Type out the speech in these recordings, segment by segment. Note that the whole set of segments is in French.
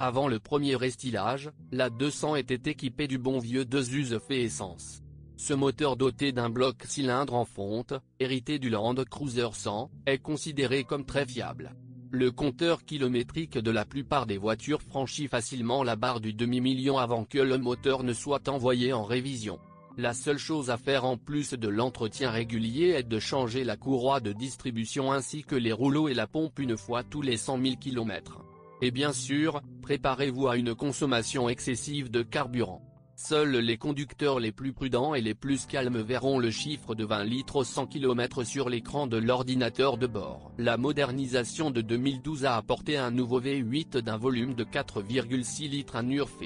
Avant le premier restylage, la 200 était équipée du bon vieux 2 fait essence. Ce moteur doté d'un bloc cylindre en fonte, hérité du Land Cruiser 100, est considéré comme très fiable. Le compteur kilométrique de la plupart des voitures franchit facilement la barre du demi-million avant que le moteur ne soit envoyé en révision. La seule chose à faire en plus de l'entretien régulier est de changer la courroie de distribution ainsi que les rouleaux et la pompe une fois tous les 100 000 km. Et bien sûr, préparez-vous à une consommation excessive de carburant. Seuls les conducteurs les plus prudents et les plus calmes verront le chiffre de 20 litres au 100 km sur l'écran de l'ordinateur de bord. La modernisation de 2012 a apporté un nouveau V8 d'un volume de 4,6 litres à Nurfe.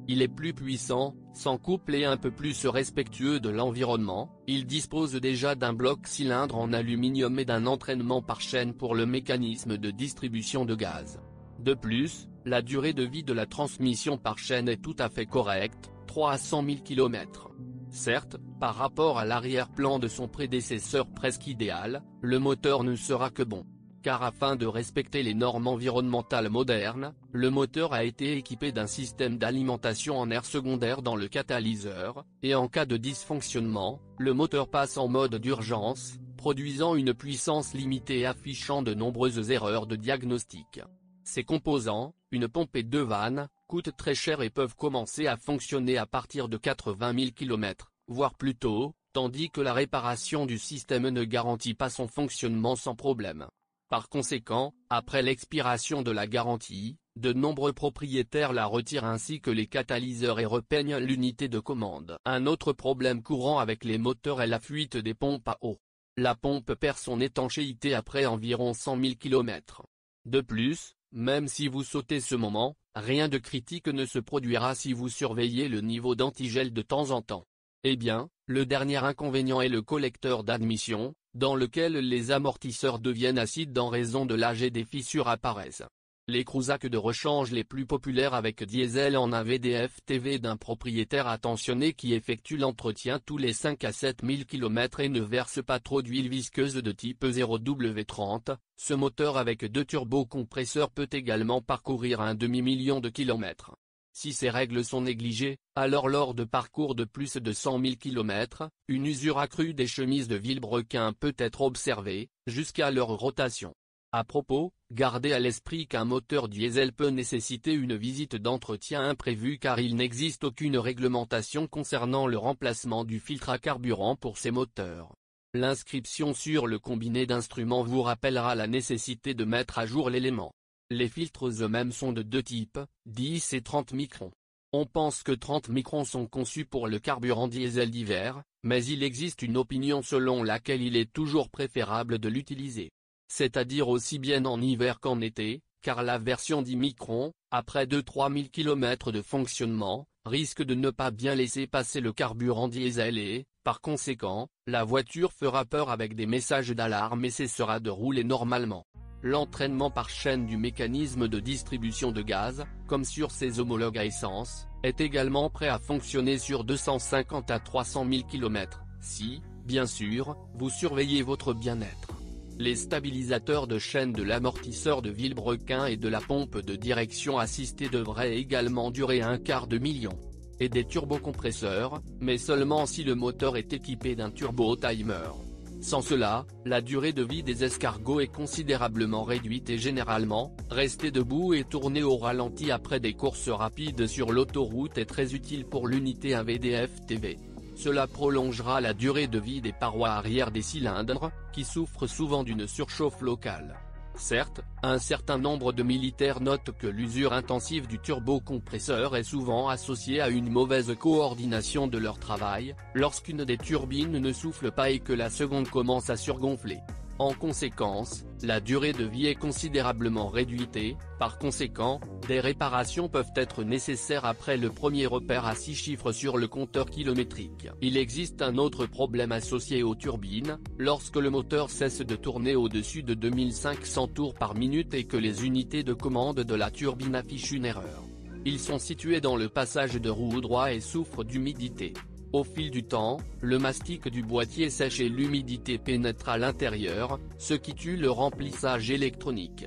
Il est plus puissant, sans couple et un peu plus respectueux de l'environnement. Il dispose déjà d'un bloc cylindre en aluminium et d'un entraînement par chaîne pour le mécanisme de distribution de gaz. De plus, la durée de vie de la transmission par chaîne est tout à fait correcte, 3 à 100 000 km. Certes, par rapport à l'arrière-plan de son prédécesseur presque idéal, le moteur ne sera que bon. Car afin de respecter les normes environnementales modernes, le moteur a été équipé d'un système d'alimentation en air secondaire dans le catalyseur, et en cas de dysfonctionnement, le moteur passe en mode d'urgence, produisant une puissance limitée et affichant de nombreuses erreurs de diagnostic. Ces composants, une pompe et 2 vannes, coûtent très cher et peuvent commencer à fonctionner à partir de 80 000 km, voire plus tôt, tandis que la réparation du système ne garantit pas son fonctionnement sans problème. Par conséquent, après l'expiration de la garantie, de nombreux propriétaires la retirent ainsi que les catalyseurs et repeignent l'unité de commande. Un autre problème courant avec les moteurs est la fuite des pompes à eau. La pompe perd son étanchéité après environ 100 000 km. De plus, même si vous sautez ce moment, rien de critique ne se produira si vous surveillez le niveau d'antigel de temps en temps. Eh bien, le dernier inconvénient est le collecteur d'admission, dans lequel les amortisseurs deviennent acides en raison de l'âge et des fissures apparaissent. Les Cruzac de rechange les plus populaires avec diesel en un VDF-TV d'un propriétaire attentionné qui effectue l'entretien tous les 5 à 7 000 km et ne verse pas trop d'huile visqueuse de type 0W30, ce moteur avec 2 turbocompresseurs peut également parcourir un demi-million de kilomètres. Si ces règles sont négligées, alors lors de parcours de plus de 100 000 km, une usure accrue des chemises de vilebrequin peut être observée, jusqu'à leur rotation. À propos, gardez à l'esprit qu'un moteur diesel peut nécessiter une visite d'entretien imprévue car il n'existe aucune réglementation concernant le remplacement du filtre à carburant pour ces moteurs. L'inscription sur le combiné d'instruments vous rappellera la nécessité de mettre à jour l'élément. Les filtres eux-mêmes sont de 2 types, 10 et 30 microns. On pense que 30 microns sont conçus pour le carburant diesel d'hiver, mais il existe une opinion selon laquelle il est toujours préférable de l'utiliser. C'est-à-dire aussi bien en hiver qu'en été, car la version 10 microns, après 2-3 000 km de fonctionnement, risque de ne pas bien laisser passer le carburant diesel et, par conséquent, la voiture fera peur avec des messages d'alarme et cessera de rouler normalement. L'entraînement par chaîne du mécanisme de distribution de gaz, comme sur ses homologues à essence, est également prêt à fonctionner sur 250 à 300 000 km, si, bien sûr, vous surveillez votre bien-être. Les stabilisateurs de chaîne de l'amortisseur de vilebrequin et de la pompe de direction assistée devraient également durer un quart de million. Et des turbocompresseurs, mais seulement si le moteur est équipé d'un turbo-timer. Sans cela, la durée de vie des escargots est considérablement réduite et généralement, rester debout et tourner au ralenti après des courses rapides sur l'autoroute est très utile pour l'unité 1 VDF-TV. Cela prolongera la durée de vie des parois arrière des cylindres, qui souffrent souvent d'une surchauffe locale. Certes, un certain nombre de militaires notent que l'usure intensive du turbocompresseur est souvent associée à une mauvaise coordination de leur travail, lorsqu'une des turbines ne souffle pas et que la seconde commence à surgonfler. En conséquence, la durée de vie est considérablement réduite et, par conséquent, des réparations peuvent être nécessaires après le premier repère à 6 chiffres sur le compteur kilométrique. Il existe un autre problème associé aux turbines, lorsque le moteur cesse de tourner au-dessus de 2500 tours par minute et que les unités de commande de la turbine affichent une erreur. Ils sont situés dans le passage de roue droit et souffrent d'humidité. Au fil du temps, le mastic du boîtier sèche et l'humidité pénètre à l'intérieur, ce qui tue le remplissage électronique.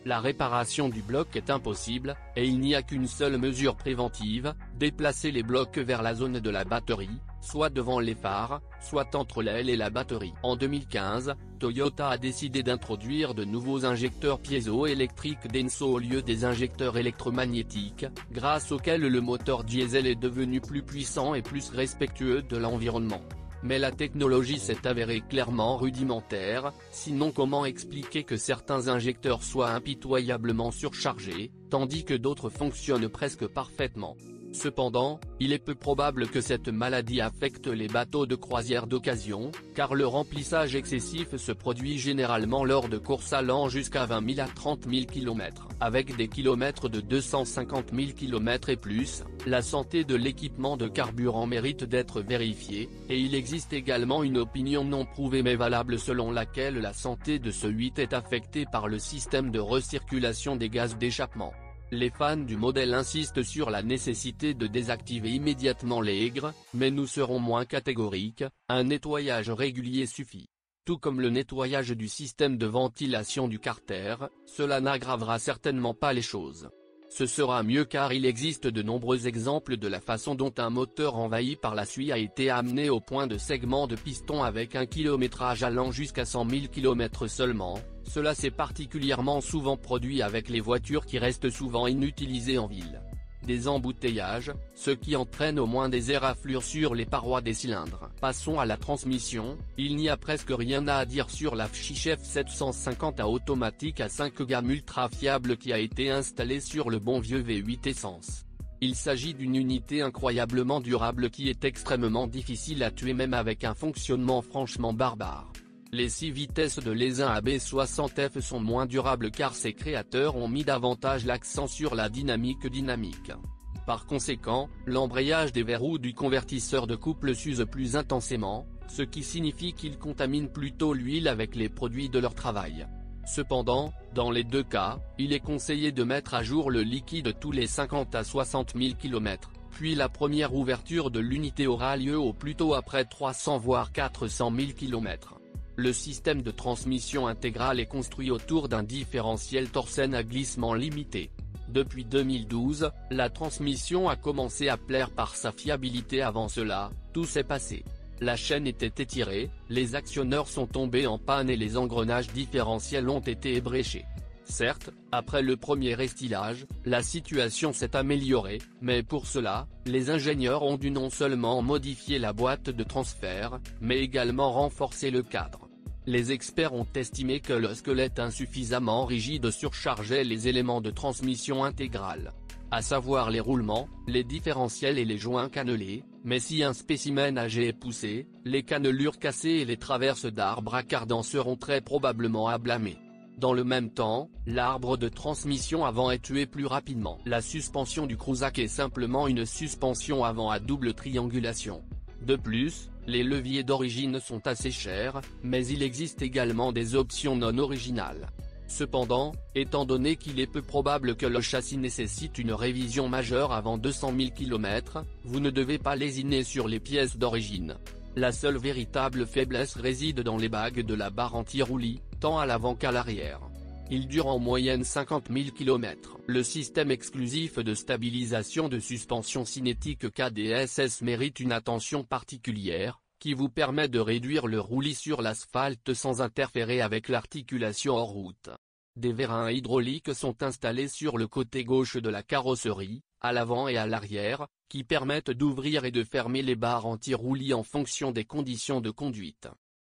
La réparation du bloc est impossible, et il n'y a qu'une seule mesure préventive, déplacer les blocs vers la zone de la batterie, soit devant les phares, soit entre l'aile et la batterie. En 2015, Toyota a décidé d'introduire de nouveaux injecteurs piézoélectriques Denso au lieu des injecteurs électromagnétiques, grâce auxquels le moteur diesel est devenu plus puissant et plus respectueux de l'environnement. Mais la technologie s'est avérée clairement rudimentaire, sinon comment expliquer que certains injecteurs soient impitoyablement surchargés, tandis que d'autres fonctionnent presque parfaitement. Cependant, il est peu probable que cette maladie affecte les bateaux de croisière d'occasion, car le remplissage excessif se produit généralement lors de courses allant jusqu'à 20 000 à 30 000 km. Avec des kilomètres de 250 000 km et plus, la santé de l'équipement de carburant mérite d'être vérifiée, et il existe également une opinion non prouvée mais valable selon laquelle la santé de ce 8 est affectée par le système de recirculation des gaz d'échappement. Les fans du modèle insistent sur la nécessité de désactiver immédiatement l'aigre, mais nous serons moins catégoriques, un nettoyage régulier suffit. Tout comme le nettoyage du système de ventilation du carter, cela n'aggravera certainement pas les choses. Ce sera mieux car il existe de nombreux exemples de la façon dont un moteur envahi par la suie a été amené au point de segment de piston avec un kilométrage allant jusqu'à 100 000 km seulement. Cela s'est particulièrement souvent produit avec les voitures qui restent souvent inutilisées en ville. Des embouteillages, ce qui entraîne au moins des éraflures sur les parois des cylindres. Passons à la transmission, il n'y a presque rien à dire sur la FCHEF 750 à automatique à 5 gammes ultra fiable qui a été installée sur le bon vieux V8 essence. Il s'agit d'une unité incroyablement durable qui est extrêmement difficile à tuer même avec un fonctionnement franchement barbare. Les 6 vitesses de l'Aisin AB60F sont moins durables car ses créateurs ont mis davantage l'accent sur la dynamique. Par conséquent, l'embrayage des verrous du convertisseur de couple s'use plus intensément, ce qui signifie qu'ils contaminent plutôt l'huile avec les produits de leur travail. Cependant, dans les deux cas, il est conseillé de mettre à jour le liquide tous les 50 à 60 000 km, puis la première ouverture de l'unité aura lieu au plus tôt après 300 voire 400 000 km. Le système de transmission intégrale est construit autour d'un différentiel Torsen à glissement limité. Depuis 2012, la transmission a commencé à plaire par sa fiabilité. Avant cela, tout s'est passé. La chaîne était étirée, les actionneurs sont tombés en panne et les engrenages différentiels ont été ébréchés. Certes, après le premier restylage, la situation s'est améliorée, mais pour cela, les ingénieurs ont dû non seulement modifier la boîte de transfert, mais également renforcer le cadre. Les experts ont estimé que le squelette insuffisamment rigide surchargeait les éléments de transmission intégrale, à savoir les roulements, les différentiels et les joints cannelés, mais si un spécimen âgé est poussé, les cannelures cassées et les traverses d'arbres accardants seront très probablement à blâmer. Dans le même temps, l'arbre de transmission avant est tué plus rapidement. La suspension du Cruzac est simplement une suspension avant à double triangulation. De plus, les leviers d'origine sont assez chers, mais il existe également des options non originales. Cependant, étant donné qu'il est peu probable que le châssis nécessite une révision majeure avant 200 000 km, vous ne devez pas lésiner sur les pièces d'origine. La seule véritable faiblesse réside dans les bagues de la barre anti-roulis, tant à l'avant qu'à l'arrière. Ils durent en moyenne 50 000 km. Le système exclusif de stabilisation de suspension cinétique KDSS mérite une attention particulière, qui vous permet de réduire le roulis sur l'asphalte sans interférer avec l'articulation hors route. Des vérins hydrauliques sont installés sur le côté gauche de la carrosserie, à l'avant et à l'arrière, qui permettent d'ouvrir et de fermer les barres anti-roulis en fonction des conditions de conduite.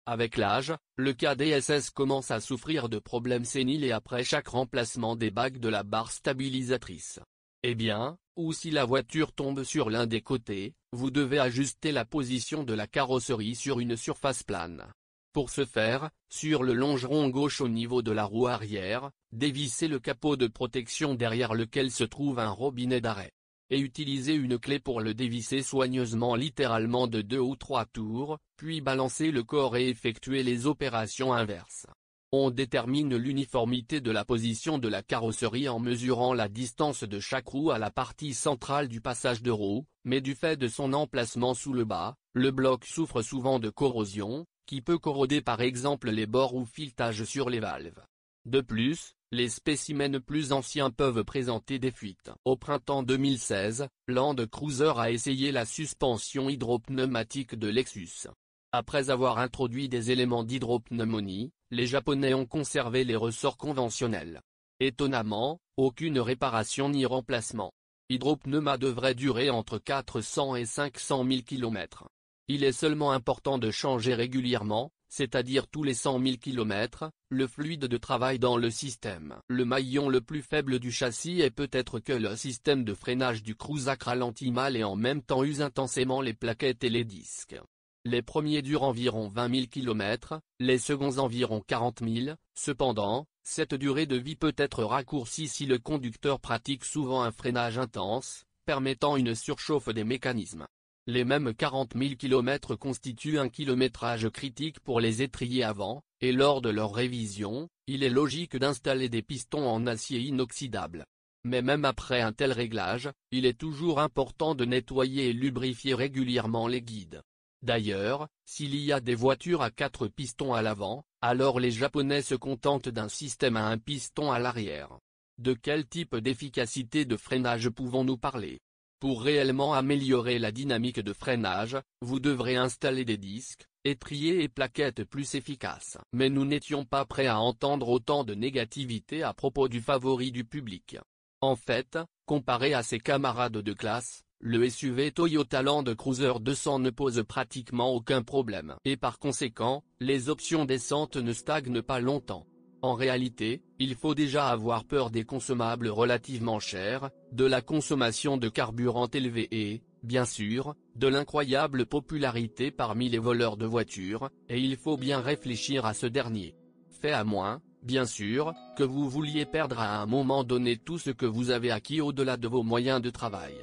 Avec l'âge, le KDSS commence à souffrir de problèmes séniles et après chaque remplacement des bagues de la barre stabilisatrice. Eh bien, ou si la voiture tombe sur l'un des côtés, vous devez ajuster la position de la carrosserie sur une surface plane. Pour ce faire, sur le longeron gauche au niveau de la roue arrière, dévissez le capot de protection derrière lequel se trouve un robinet d'arrêt. Et utilisez une clé pour le dévisser soigneusement littéralement de 2 ou 3 tours, puis balancez le corps et effectuez les opérations inverses. On détermine l'uniformité de la position de la carrosserie en mesurant la distance de chaque roue à la partie centrale du passage de roue, mais du fait de son emplacement sous le bas, le bloc souffre souvent de corrosion, qui peut corroder par exemple les bords ou filetage sur les valves. De plus, les spécimens plus anciens peuvent présenter des fuites. Au printemps 2016, Land Cruiser a essayé la suspension hydropneumatique de Lexus. Après avoir introduit des éléments d'hydropneumonie, les Japonais ont conservé les ressorts conventionnels. Étonnamment, aucune réparation ni remplacement. Hydropneuma devrait durer entre 400 et 500 000 km. Il est seulement important de changer régulièrement, c'est-à-dire tous les 100 000 km, le fluide de travail dans le système. Le maillon le plus faible du châssis est peut-être que le système de freinage du Cruiser ralentit mal et en même temps use intensément les plaquettes et les disques. Les premiers durent environ 20 000 km, les seconds environ 40 000, cependant, cette durée de vie peut être raccourcie si le conducteur pratique souvent un freinage intense, permettant une surchauffe des mécanismes. Les mêmes 40 000 km constituent un kilométrage critique pour les étriers avant, et lors de leur révision, il est logique d'installer des pistons en acier inoxydable. Mais même après un tel réglage, il est toujours important de nettoyer et lubrifier régulièrement les guides. D'ailleurs, s'il y a des voitures à 4 pistons à l'avant, alors les Japonais se contentent d'un système à un piston à l'arrière. De quel type d'efficacité de freinage pouvons-nous parler? Pour réellement améliorer la dynamique de freinage, vous devrez installer des disques, étriers et plaquettes plus efficaces. Mais nous n'étions pas prêts à entendre autant de négativité à propos du favori du public. En fait, comparé à ses camarades de classe, le SUV Toyota Land Cruiser 200 ne pose pratiquement aucun problème. Et par conséquent, les options décentes ne stagnent pas longtemps. En réalité, il faut déjà avoir peur des consommables relativement chers, de la consommation de carburant élevée et, bien sûr, de l'incroyable popularité parmi les voleurs de voitures, et il faut bien réfléchir à ce dernier. Fait à moins, bien sûr, que vous vouliez perdre à un moment donné tout ce que vous avez acquis au-delà de vos moyens de travail.